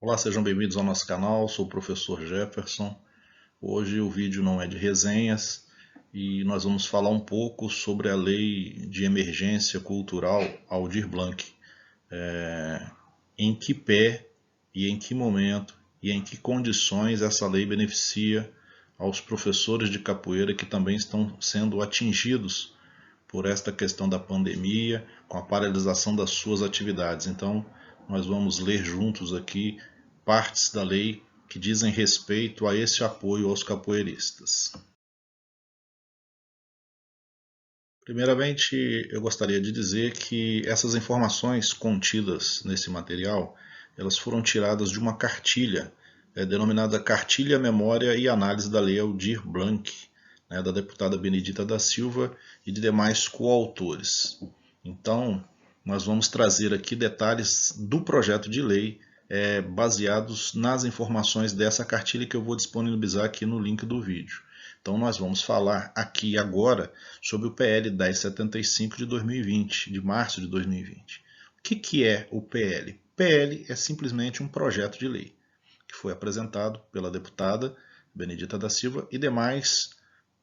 Olá, sejam bem-vindos ao nosso canal, sou o professor Jefferson. Hoje o vídeo não é de resenhas e nós vamos falar um pouco sobre a Lei de Emergência Cultural Aldir Blanc. Em que pé e em que momento e em que condições essa lei beneficia aos professores de capoeira que também estão sendo atingidos por esta questão da pandemia, com a paralisação das suas atividades. Então, nós vamos ler juntos aqui partes da lei que dizem respeito a esse apoio aos capoeiristas. Primeiramente, eu gostaria de dizer que essas informações contidas nesse material, elas foram tiradas de uma cartilha, denominada Cartilha, Memória e Análise da Lei Aldir Blanc, da deputada Benedita da Silva e de demais coautores. Então, nós vamos trazer aqui detalhes do projeto de lei baseados nas informações dessa cartilha que eu vou disponibilizar aqui no link do vídeo. Então, nós vamos falar aqui agora sobre o PL 1075 de 2020, de março de 2020. O que é o PL? PL é simplesmente um projeto de lei que foi apresentado pela deputada Benedita da Silva e demais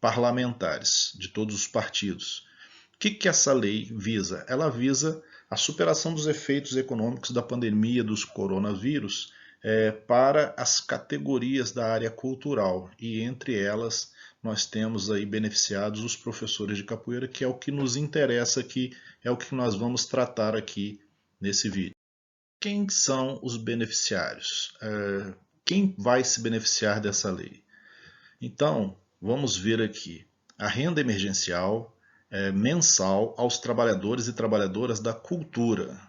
parlamentares de todos os partidos. O que essa lei visa? Ela visa a superação dos efeitos econômicos da pandemia dos coronavírus para as categorias da área cultural, e entre elas nós temos aí beneficiados os professores de capoeira, que é o que nos interessa aqui, é o que nós vamos tratar aqui nesse vídeo. Quem são os beneficiários? Quem vai se beneficiar dessa lei? Então, vamos ver aqui a renda emergencial mensal aos trabalhadores e trabalhadoras da cultura.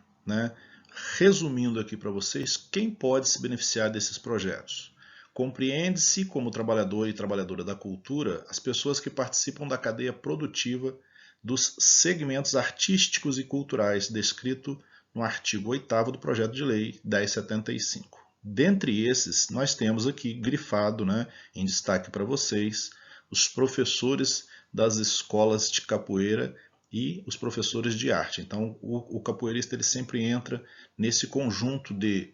Resumindo aqui para vocês, quem pode se beneficiar desses projetos? Compreende-se como trabalhador e trabalhadora da cultura as pessoas que participam da cadeia produtiva dos segmentos artísticos e culturais descrito no artigo 8º do projeto de lei 1075. Dentre esses, nós temos aqui grifado, em destaque para vocês, os professores das escolas de capoeira e os professores de arte. Então, o capoeirista ele sempre entra nesse conjunto de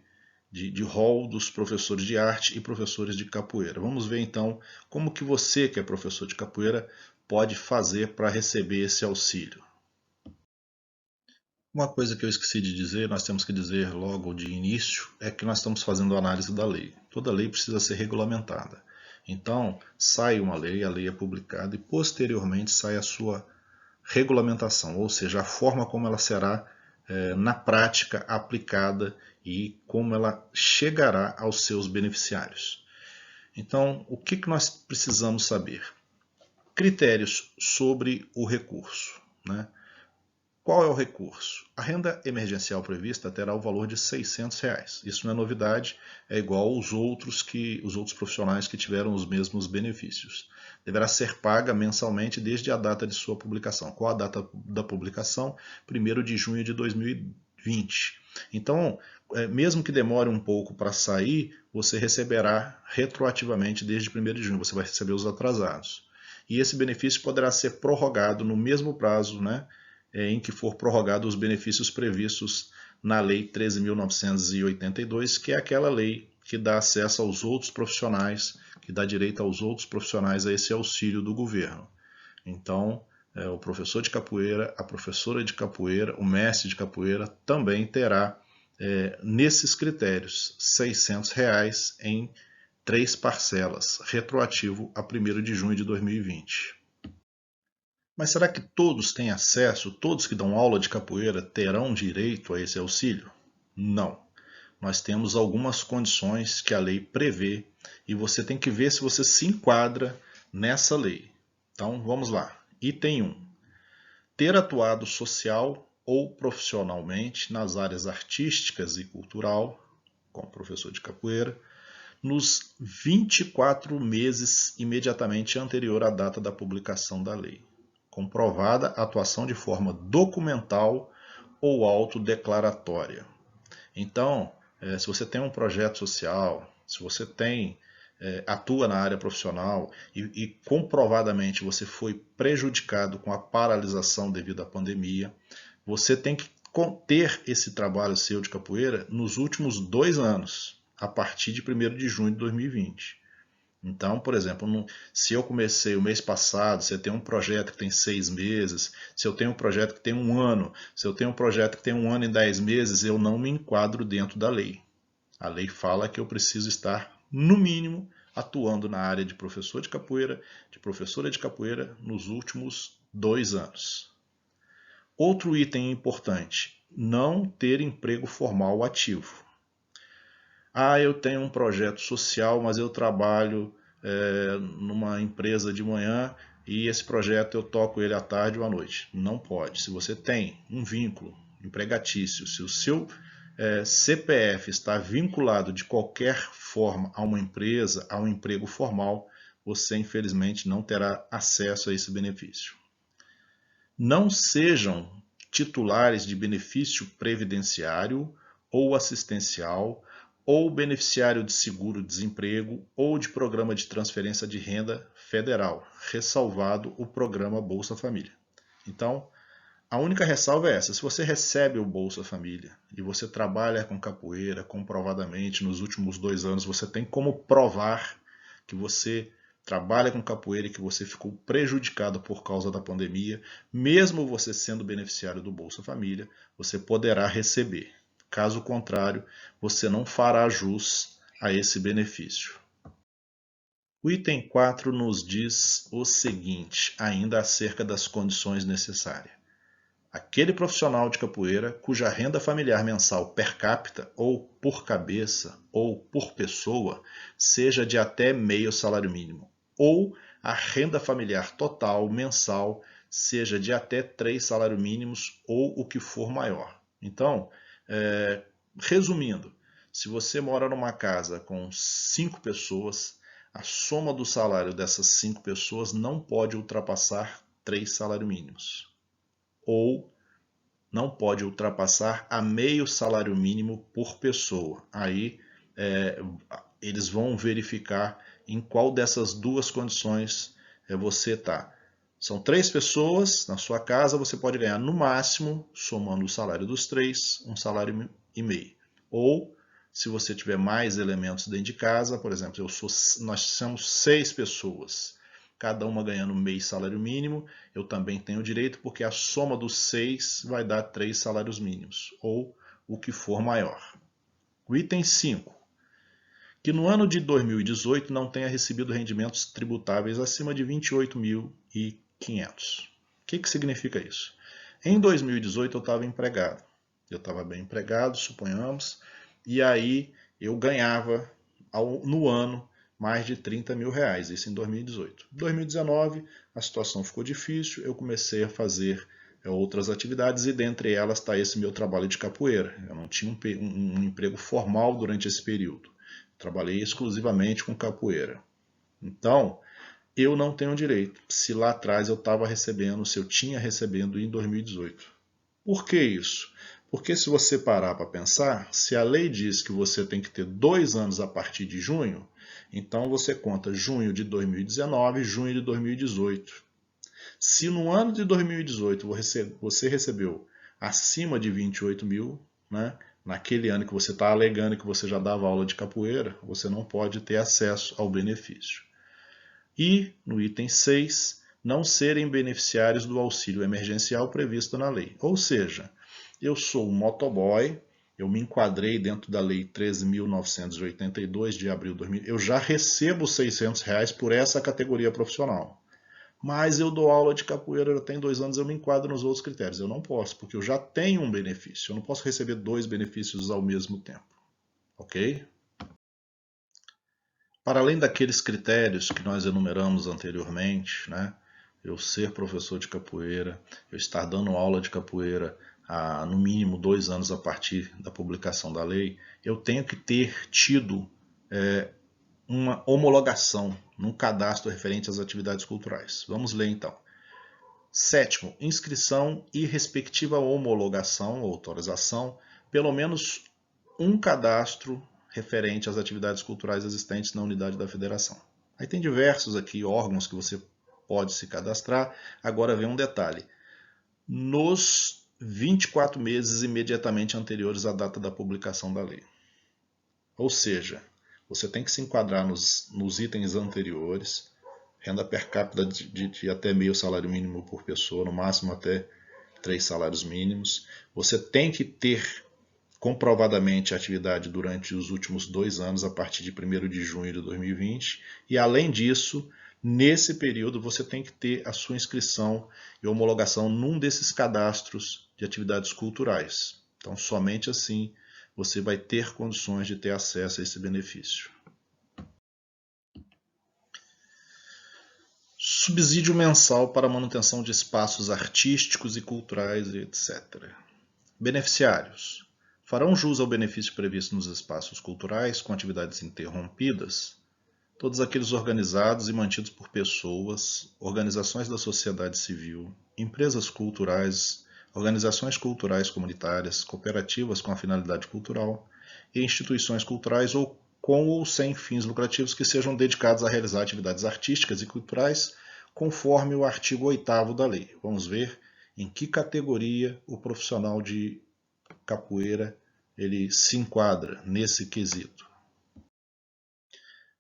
rol dos professores de arte e professores de capoeira. Vamos ver então como que você, que é professor de capoeira, pode fazer para receber esse auxílio. Uma coisa que eu esqueci de dizer, nós temos que dizer logo de início, é que nós estamos fazendo a análise da lei. Toda lei precisa ser regulamentada. Então, sai uma lei, a lei é publicada e posteriormente sai a sua regulamentação, ou seja, a forma como ela será na prática aplicada e como ela chegará aos seus beneficiários. Então, o que nós precisamos saber? Critérios sobre o recurso. Qual é o recurso? A renda emergencial prevista terá o valor de R$ 600. Isso não é novidade, é igual aos outros profissionais que tiveram os mesmos benefícios. Deverá ser paga mensalmente desde a data de sua publicação. Qual a data da publicação? 1º de junho de 2020. Então, mesmo que demore um pouco para sair, você receberá retroativamente desde 1º de junho, você vai receber os atrasados. E esse benefício poderá ser prorrogado no mesmo prazo, em que for prorrogado os benefícios previstos na Lei 13.982, que é aquela lei que dá acesso aos outros profissionais, que dá direito aos outros profissionais a esse auxílio do governo. Então, o professor de capoeira, a professora de capoeira, o mestre de capoeira também terá, nesses critérios, R$ 600 em 3 parcelas, retroativo a 1º de junho de 2020. Mas será que todos têm acesso, todos que dão aula de capoeira terão direito a esse auxílio? Não. Nós temos algumas condições que a lei prevê e você tem que ver se você se enquadra nessa lei. Então vamos lá. Item 1. Ter atuado social ou profissionalmente nas áreas artísticas e cultural, como professor de capoeira, nos 24 meses imediatamente anterior à data da publicação da lei. Comprovada a atuação de forma documental ou autodeclaratória. Então, se você tem um projeto social, se você atua na área profissional e comprovadamente você foi prejudicado com a paralisação devido à pandemia, você tem que ter esse trabalho seu de capoeira nos últimos 2 anos. a partir de 1º de junho de 2020. Então, por exemplo, se eu comecei o mês passado, se eu tenho um projeto que tem 6 meses, se eu tenho um projeto que tem 1 ano, se eu tenho um projeto que tem 1 ano e 10 meses, eu não me enquadro dentro da lei. A lei fala que eu preciso estar, no mínimo, atuando na área de professor de capoeira, de professora de capoeira, nos últimos 2 anos. Outro item importante, não ter emprego formal ativo. Eu tenho um projeto social, mas eu trabalho numa empresa de manhã e esse projeto eu toco ele à tarde ou à noite. Não pode. Se você tem um vínculo empregatício, se o seu CPF está vinculado de qualquer forma a uma empresa, a um emprego formal, você infelizmente não terá acesso a esse benefício. Não sejam titulares de benefício previdenciário ou assistencial, ou beneficiário de seguro-desemprego ou de programa de transferência de renda federal, ressalvado o programa Bolsa Família. Então, a única ressalva é essa: se você recebe o Bolsa Família e você trabalha com capoeira, comprovadamente, nos últimos 2 anos, você tem como provar que você trabalha com capoeira e que você ficou prejudicado por causa da pandemia, mesmo você sendo beneficiário do Bolsa Família, você poderá receber. Caso contrário, você não fará jus a esse benefício. O item 4 nos diz o seguinte, ainda acerca das condições necessárias. Aquele profissional de capoeira cuja renda familiar mensal per capita, ou por cabeça, ou por pessoa, seja de até meio salário mínimo, ou a renda familiar total mensal seja de até 3 salários mínimos, ou o que for maior. Então, resumindo, se você mora numa casa com 5 pessoas, a soma do salário dessas 5 pessoas não pode ultrapassar 3 salários mínimos. Ou não pode ultrapassar a meio salário mínimo por pessoa. Aí eles vão verificar em qual dessas duas condições você está. São 3 pessoas na sua casa, você pode ganhar no máximo, somando o salário dos 3, 1,5 salário. Ou, se você tiver mais elementos dentro de casa, por exemplo, nós somos 6 pessoas, cada uma ganhando meio salário mínimo, eu também tenho direito, porque a soma dos 6 vai dar 3 salários mínimos, ou o que for maior. O item 5. Que no ano de 2018 não tenha recebido rendimentos tributáveis acima de R$ 28.500. O que significa isso? Em 2018 eu estava empregado. Eu estava bem empregado, suponhamos, e aí eu ganhava no ano mais de R$30 mil, isso em 2018. Em 2019 a situação ficou difícil, eu comecei a fazer outras atividades e dentre elas está esse meu trabalho de capoeira. Eu não tinha um emprego formal durante esse período. Trabalhei exclusivamente com capoeira. Então, eu não tenho direito. Se lá atrás eu estava recebendo, se eu tinha recebendo em 2018. Por que isso? Porque se você parar para pensar, se a lei diz que você tem que ter 2 anos a partir de junho, então você conta junho de 2019 e junho de 2018. Se no ano de 2018 você recebeu acima de 28 mil, né, naquele ano que você está alegando que você já dava aula de capoeira, você não pode ter acesso ao benefício. E, no item 6, não serem beneficiários do auxílio emergencial previsto na lei. Ou seja, eu sou um motoboy, eu me enquadrei dentro da lei 13.982 de abril de 2000, eu já recebo R$ 600 por essa categoria profissional. Mas eu dou aula de capoeira, já tem 2 anos, eu me enquadro nos outros critérios. Eu não posso, porque eu já tenho um benefício. Eu não posso receber 2 benefícios ao mesmo tempo. Ok? Para além daqueles critérios que nós enumeramos anteriormente, né? Eu ser professor de capoeira, eu estar dando aula de capoeira há no mínimo 2 anos a partir da publicação da lei, eu tenho que ter tido uma homologação num cadastro referente às atividades culturais. Vamos ler então. 7º, inscrição e respectiva homologação ou autorização, pelo menos um cadastro referente às atividades culturais existentes na unidade da federação. Aí tem diversos aqui órgãos que você pode se cadastrar. Agora vem um detalhe. Nos 24 meses imediatamente anteriores à data da publicação da lei. Ou seja, você tem que se enquadrar nos itens anteriores, renda per capita de até meio salário mínimo por pessoa, no máximo até 3 salários mínimos. Você tem que ter comprovadamente atividade durante os últimos 2 anos, a partir de 1º de junho de 2020. E além disso, nesse período você tem que ter a sua inscrição e homologação num desses cadastros de atividades culturais. Então, somente assim você vai ter condições de ter acesso a esse benefício. Subsídio mensal para manutenção de espaços artísticos e culturais, etc. Beneficiários: farão jus ao benefício previsto nos espaços culturais com atividades interrompidas todos aqueles organizados e mantidos por pessoas, organizações da sociedade civil, empresas culturais, organizações culturais comunitárias, cooperativas com a finalidade cultural e instituições culturais ou com ou sem fins lucrativos que sejam dedicados a realizar atividades artísticas e culturais conforme o artigo 8º da lei. Vamos ver em que categoria o profissional de capoeira ele se enquadra nesse quesito.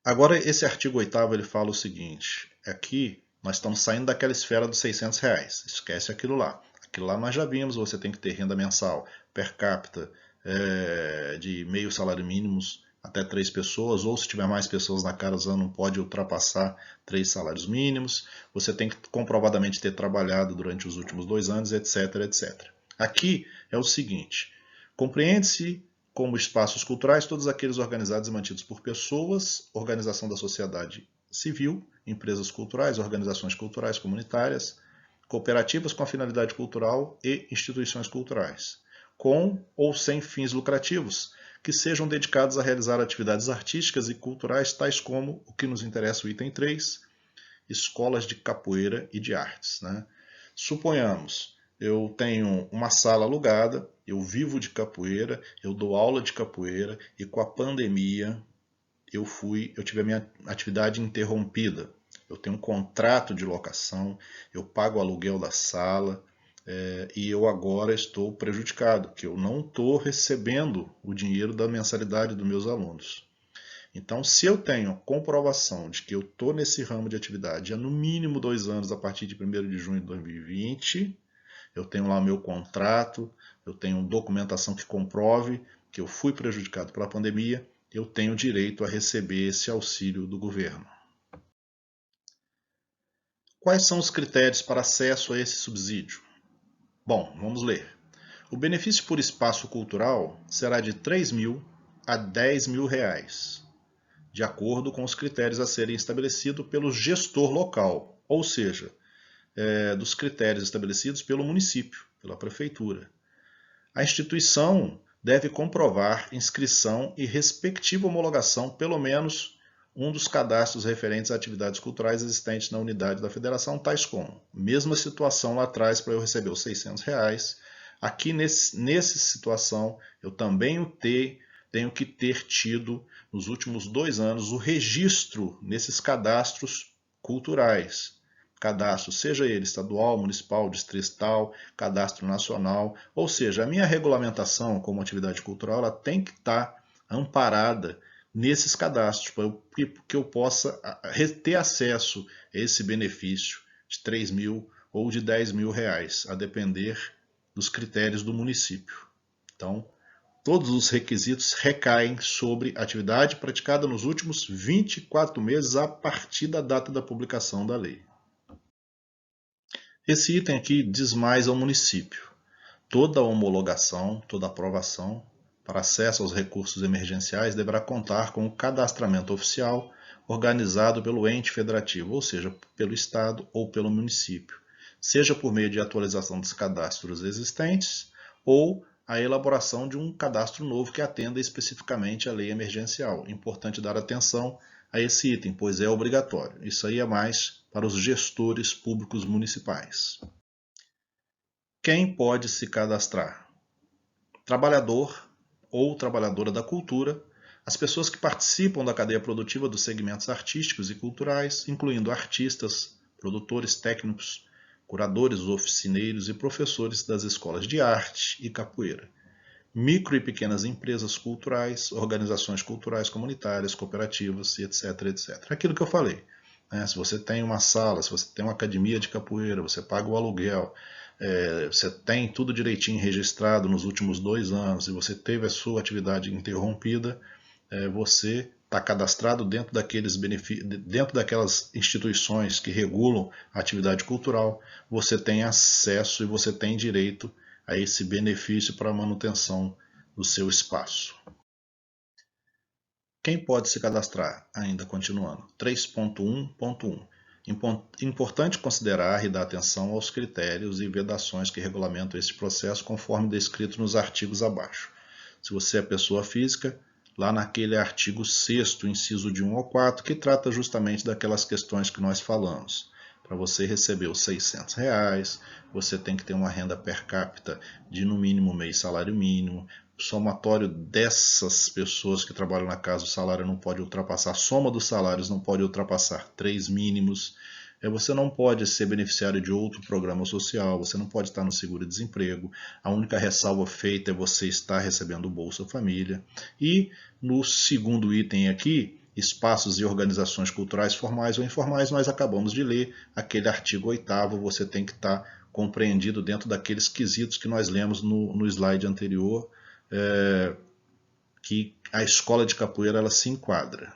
Agora, esse artigo 8º ele fala o seguinte: aqui nós estamos saindo daquela esfera dos R$600, esquece aquilo lá. Aquilo lá nós já vimos, você tem que ter renda mensal per capita de meio salário mínimo até 3 pessoas, ou se tiver mais pessoas na casa não pode ultrapassar 3 salários mínimos, você tem que comprovadamente ter trabalhado durante os últimos 2 anos, etc, etc. Aqui é o seguinte: compreende-se como espaços culturais todos aqueles organizados e mantidos por pessoas, organização da sociedade civil, empresas culturais, organizações culturais comunitárias, cooperativas com a finalidade cultural e instituições culturais, com ou sem fins lucrativos, que sejam dedicados a realizar atividades artísticas e culturais, tais como, o que nos interessa, o item 3, escolas de capoeira e de artes. Suponhamos, eu tenho uma sala alugada, eu vivo de capoeira, eu dou aula de capoeira e com a pandemia eu tive a minha atividade interrompida. Eu tenho um contrato de locação, eu pago o aluguel da sala e eu agora estou prejudicado, porque eu não estou recebendo o dinheiro da mensalidade dos meus alunos. Então, se eu tenho comprovação de que eu estou nesse ramo de atividade há no mínimo 2 anos, a partir de 1º de junho de 2020, eu tenho lá o meu contrato, eu tenho documentação que comprove que eu fui prejudicado pela pandemia, eu tenho direito a receber esse auxílio do governo. Quais são os critérios para acesso a esse subsídio? Bom, vamos ler. O benefício por espaço cultural será de R$3.000 a R$10.000, de acordo com os critérios a serem estabelecidos pelo gestor local, ou seja, dos critérios estabelecidos pelo município, pela prefeitura. A instituição deve comprovar inscrição e respectiva homologação, pelo menos um dos cadastros referentes a atividades culturais existentes na unidade da federação, tais como, mesma situação lá atrás para eu receber os R$600, aqui nessa situação eu também tenho que ter tido nos últimos 2 anos o registro nesses cadastros culturais. Cadastro, seja ele estadual, municipal, distrital, cadastro nacional, ou seja, a minha regulamentação como atividade cultural ela tem que estar amparada nesses cadastros, para que eu possa ter acesso a esse benefício de R$3.000 ou de R$10.000, a depender dos critérios do município. Então, todos os requisitos recaem sobre atividade praticada nos últimos 24 meses a partir da data da publicação da lei. Esse item aqui diz mais ao município. Toda homologação, toda aprovação para acesso aos recursos emergenciais deverá contar com o cadastramento oficial organizado pelo ente federativo, ou seja, pelo Estado ou pelo município, seja por meio de atualização dos cadastros existentes ou a elaboração de um cadastro novo que atenda especificamente à lei emergencial. Importante dar atenção a esse item, pois é obrigatório. Isso aí é mais para os gestores públicos municipais. Quem pode se cadastrar? Trabalhador ou trabalhadora da cultura, as pessoas que participam da cadeia produtiva dos segmentos artísticos e culturais, incluindo artistas, produtores técnicos, curadores, oficineiros e professores das escolas de arte e capoeira. micro e pequenas empresas culturais, organizações culturais comunitárias, cooperativas, etc, etc. Aquilo que eu falei. Se você tem uma sala, se você tem uma academia de capoeira, você paga o aluguel, você tem tudo direitinho registrado nos últimos 2 anos e você teve a sua atividade interrompida, você está cadastrado dentro dentro daquelas instituições que regulam a atividade cultural, você tem acesso e você tem direito a esse benefício para a manutenção do seu espaço. Quem pode se cadastrar? Ainda continuando. 3.1.1. Importante considerar e dar atenção aos critérios e vedações que regulamentam este processo conforme descrito nos artigos abaixo. Se você é pessoa física, lá naquele artigo 6º, inciso de 1 ao 4, que trata justamente daquelas questões que nós falamos. Para você receber os R$600, você tem que ter uma renda per capita de no mínimo meio salário mínimo. O somatório dessas pessoas que trabalham na casa, o salário não pode ultrapassar, a soma dos salários não pode ultrapassar 3 mínimos. Você não pode ser beneficiário de outro programa social, você não pode estar no seguro-desemprego. A única ressalva feita é você estar recebendo o Bolsa Família. E no segundo item aqui, espaços e organizações culturais formais ou informais, nós acabamos de ler aquele artigo 8º, você tem que estar compreendido dentro daqueles quesitos que nós lemos no slide anterior, que a escola de capoeira ela se enquadra.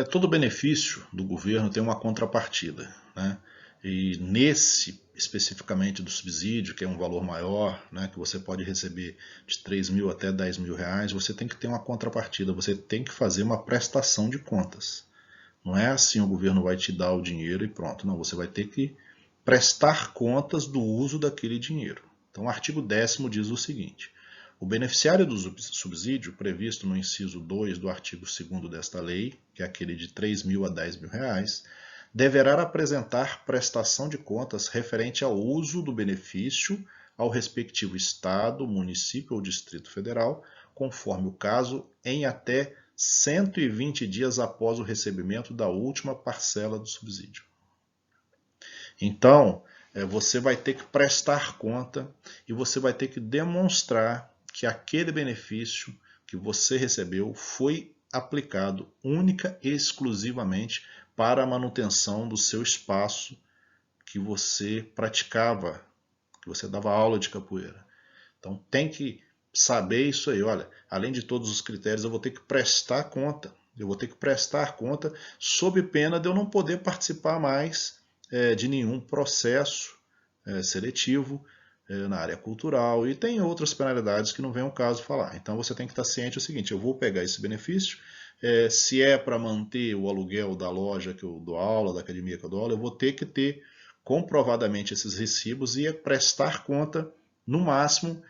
Todo benefício do governo tem uma contrapartida, né? E nesse, especificamente do subsídio, que é um valor maior, né, que você pode receber de 3 mil até 10 mil reais, você tem que ter uma contrapartida, você tem que fazer uma prestação de contas. Não é assim, o governo vai te dar o dinheiro e pronto. Não, você vai ter que prestar contas do uso daquele dinheiro. Então o artigo 10º diz o seguinte: o beneficiário do subsídio, previsto no inciso 2 do artigo 2º desta lei, que é aquele de 3 mil a 10 mil reais, deverá apresentar prestação de contas referente ao uso do benefício ao respectivo Estado, município ou Distrito Federal, conforme o caso, em até 120 dias após o recebimento da última parcela do subsídio. Então, você vai ter que prestar conta e você vai ter que demonstrar que aquele benefício que você recebeu foi aplicado única e exclusivamente para a manutenção do seu espaço que você praticava, que você dava aula de capoeira. Então tem que saber isso aí, olha, além de todos os critérios, eu vou ter que prestar conta. Eu vou ter que prestar conta sob pena de eu não poder participar mais de nenhum processo seletivo na área cultural, e tem outras penalidades que não vem ao caso falar. Então você tem que estar ciente do seguinte: eu vou pegar esse benefício, se é para manter o aluguel da loja que eu dou aula, da academia que eu dou aula, eu vou ter que ter comprovadamente esses recibos e prestar conta no máximo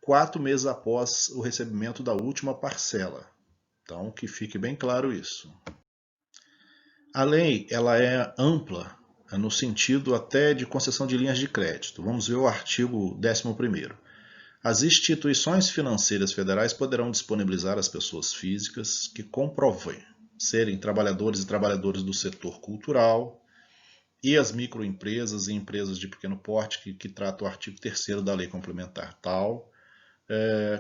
4 meses após o recebimento da última parcela. Então que fique bem claro isso. A lei ela é ampla no sentido até de concessão de linhas de crédito. Vamos ver o artigo 11º. As instituições financeiras federais poderão disponibilizar às pessoas físicas que comprovem serem trabalhadores e trabalhadoras do setor cultural e as microempresas e empresas de pequeno porte que trata o artigo 3º da Lei Complementar tal,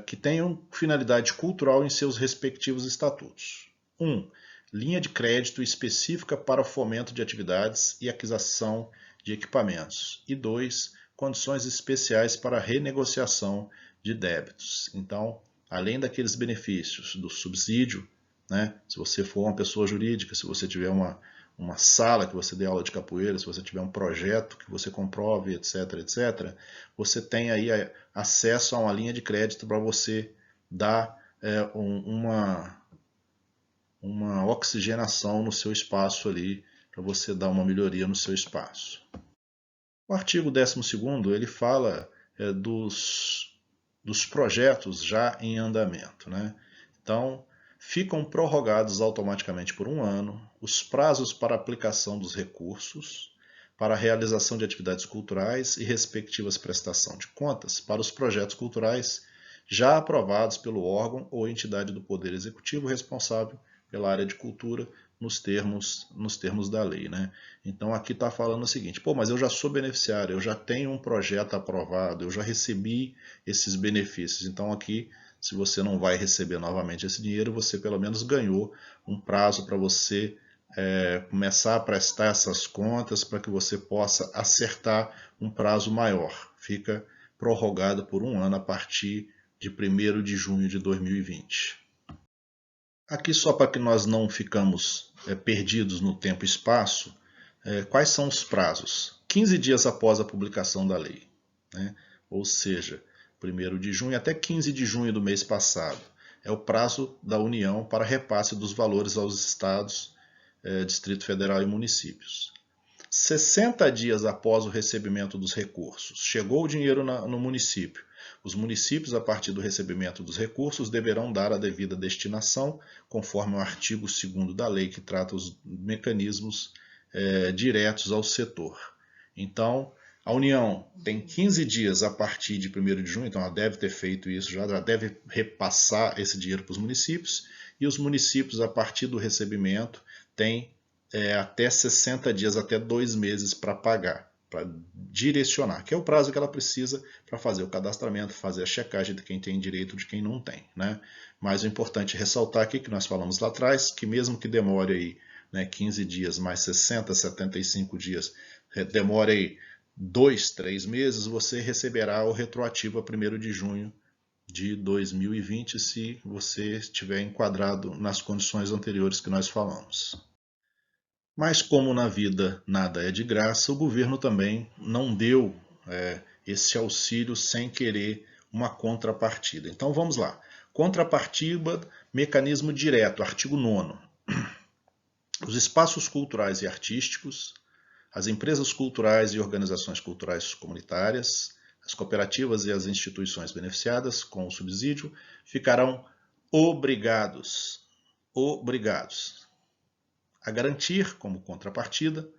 que tenham finalidade cultural em seus respectivos estatutos. 1. Linha de crédito específica para o fomento de atividades e aquisição de equipamentos. E 2. Condições especiais para renegociação de débitos. Então, além daqueles benefícios do subsídio, né, se você for uma pessoa jurídica, se você tiver uma sala que você dê aula de capoeira, se você tiver um projeto que você comprove, etc, etc, você tem aí acesso a uma linha de crédito para você dar uma oxigenação no seu espaço ali, para você dar uma melhoria no seu espaço. O artigo 12º, ele fala dos projetos já em andamento, né? Então, ficam prorrogados automaticamente por 1 ano os prazos para aplicação dos recursos para a realização de atividades culturais e respectivas prestação de contas para os projetos culturais já aprovados pelo órgão ou entidade do Poder Executivo responsável pela área de cultura nos termos da lei, né? Então aqui está falando o seguinte, pô, mas eu já sou beneficiário, eu já tenho um projeto aprovado, eu já recebi esses benefícios. Então aqui, se você não vai receber novamente esse dinheiro, você pelo menos ganhou um prazo para você começar a prestar essas contas para que você possa acertar um prazo maior. Fica prorrogado por um ano a partir de 1º de junho de 2020. Aqui só para que nós não ficamos perdidos no tempo e espaço, quais são os prazos? 15 dias após a publicação da lei, né? Ou seja, 1º de junho até 15 de junho do mês passado. É o prazo da União para repasse dos valores aos estados, Distrito Federal e municípios. 60 dias após o recebimento dos recursos, chegou o dinheiro no município. Os municípios, a partir do recebimento dos recursos, deverão dar a devida destinação, conforme o artigo 2º da lei, que trata os mecanismos diretos ao setor. Então, a União tem 15 dias a partir de 1º de junho, então ela deve ter feito isso, já deve repassar esse dinheiro para os municípios, e os municípios, a partir do recebimento, têm até 60 dias, até 2 meses para pagar, para direcionar, que é o prazo que ela precisa para fazer o cadastramento, fazer a checagem de quem tem direito e de quem não tem, né? Mas o importante é ressaltar aqui que nós falamos lá atrás, que mesmo que demore aí, né, 15 dias mais 60, 75 dias, demore aí 2, 3 meses, você receberá o retroativo a 1º de junho de 2020, se você estiver enquadrado nas condições anteriores que nós falamos. Mas como na vida nada é de graça, o governo também não deu esse auxílio sem querer uma contrapartida. Então vamos lá. Contrapartida, mecanismo direto, artigo 9º. Os espaços culturais e artísticos, as empresas culturais e organizações culturais comunitárias, as cooperativas e as instituições beneficiadas com o subsídio ficarão obrigados a garantir, como contrapartida,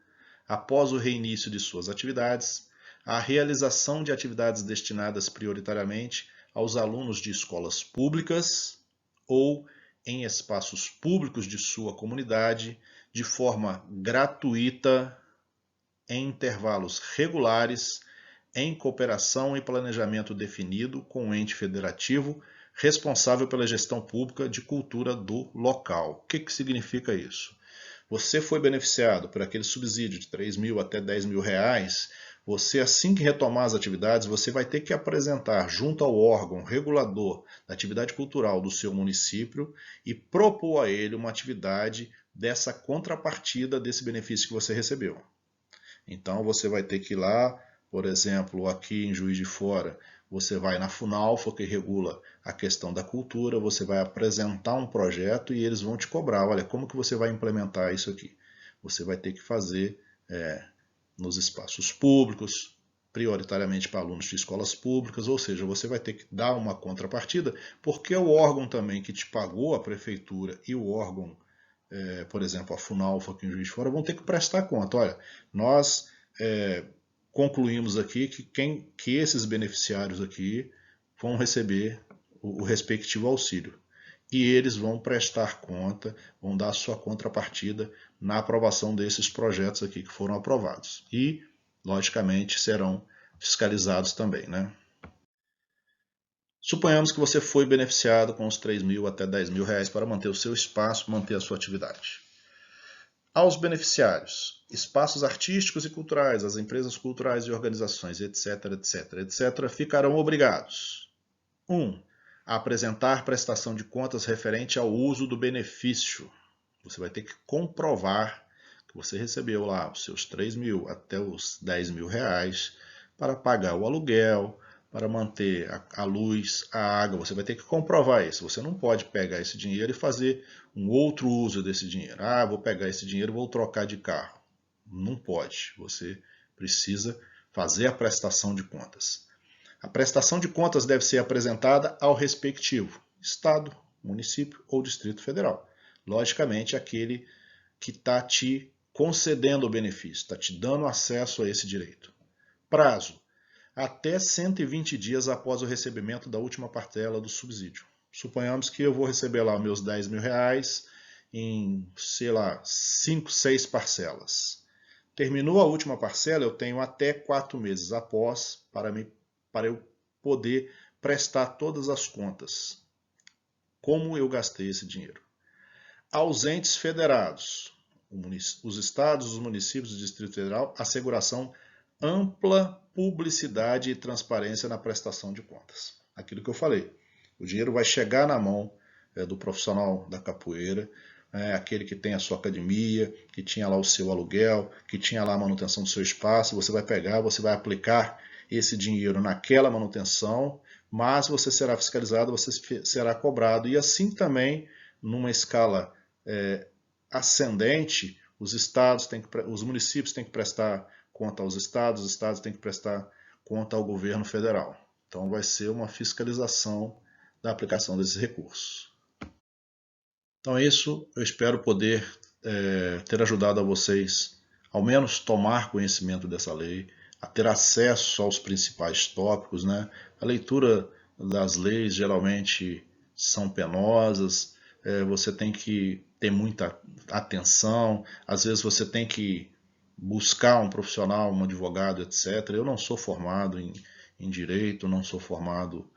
após o reinício de suas atividades, a realização de atividades destinadas prioritariamente aos alunos de escolas públicas ou em espaços públicos de sua comunidade, de forma gratuita, em intervalos regulares, em cooperação e planejamento definido com o ente federativo responsável pela gestão pública de cultura do local. O que significa isso? Você foi beneficiado por aquele subsídio de 3 mil até 10 mil reais, você, assim que retomar as atividades, você vai ter que apresentar junto ao órgão regulador da atividade cultural do seu município e propor a ele uma atividade dessa contrapartida desse benefício que você recebeu. Então você vai ter que ir lá, por exemplo, aqui em Juiz de Fora, você vai na Funalfa, que regula a questão da cultura, você vai apresentar um projeto e eles vão te cobrar, olha, como que você vai implementar isso aqui? Você vai ter que fazer nos espaços públicos, prioritariamente para alunos de escolas públicas, ou seja, você vai ter que dar uma contrapartida, porque o órgão também que te pagou, a prefeitura e o órgão, por exemplo, a Funalfa aqui em Juiz de Fora, vão ter que prestar conta. Olha, nós concluímos aqui que esses beneficiários aqui vão receber o respectivo auxílio. E eles vão prestar conta, vão dar sua contrapartida na aprovação desses projetos aqui que foram aprovados. E, logicamente, serão fiscalizados também, né? Suponhamos que você foi beneficiado com os 3 mil até 10 mil reais para manter o seu espaço, manter a sua atividade. Aos beneficiários, espaços artísticos e culturais, as empresas culturais e organizações, etc., ficarão obrigados: 1. A apresentar prestação de contas referente ao uso do benefício. Você vai ter que comprovar que você recebeu lá os seus 3 mil até os 10 mil reais para pagar o aluguel, para manter a luz, a água. Você vai ter que comprovar isso. Você não pode pegar esse dinheiro e fazer um outro uso desse dinheiro. Ah, vou pegar esse dinheiro e vou trocar de carro. Não pode. Você precisa fazer a prestação de contas. A prestação de contas deve ser apresentada ao respectivo Estado, município ou Distrito Federal. Logicamente, aquele que está te concedendo o benefício, está te dando acesso a esse direito. Prazo: até 120 dias após o recebimento da última parcela do subsídio. Suponhamos que eu vou receber lá meus 10 mil reais em, sei lá, 5, 6 parcelas. Terminou a última parcela, eu tenho até 4 meses após para eu poder prestar todas as contas. Como eu gastei esse dinheiro? Ausentes federados, os estados, os municípios e o Distrito Federal, asseguração ampla publicidade e transparência na prestação de contas. Aquilo que eu falei, o dinheiro vai chegar na mão do profissional da capoeira, aquele que tem a sua academia, que tinha lá o seu aluguel, que tinha lá a manutenção do seu espaço, você vai pegar, você vai aplicar esse dinheiro naquela manutenção, mas você será fiscalizado, você será cobrado, e assim também, numa escala ascendente, os municípios têm que prestar conta aos estados, os estados têm que prestar conta ao governo federal. Então vai ser uma fiscalização da aplicação desses recursos. Então é isso, eu espero poder ter ajudado a vocês, ao menos tomar conhecimento dessa lei, a ter acesso aos principais tópicos, né? A leitura das leis geralmente são penosas, você tem que ter muita atenção, às vezes você tem que buscar um profissional, um advogado, etc. Eu não sou formado em direito, não sou formado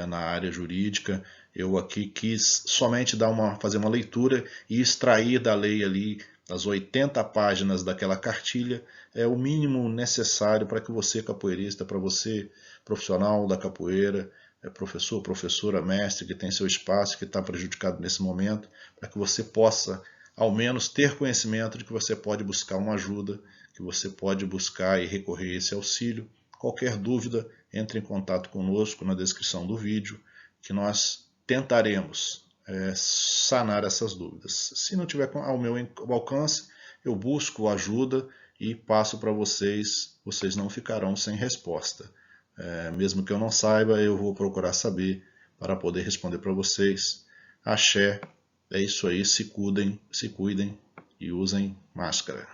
na área jurídica, eu aqui quis somente fazer uma leitura e extrair da lei ali, das 80 páginas daquela cartilha, o mínimo necessário para que você, capoeirista, para você, profissional da capoeira, professor, professora, mestre, que tem seu espaço, que está prejudicado nesse momento, para que você possa, ao menos, ter conhecimento de que você pode buscar uma ajuda, que você pode buscar e recorrer a esse auxílio. Qualquer dúvida, entre em contato conosco na descrição do vídeo, que nós tentaremos sanar essas dúvidas. Se não tiver ao meu alcance, eu busco ajuda e passo para vocês, vocês não ficarão sem resposta. Mesmo que eu não saiba, eu vou procurar saber para poder responder para vocês. Axé, é isso aí, se cuidem e usem máscara.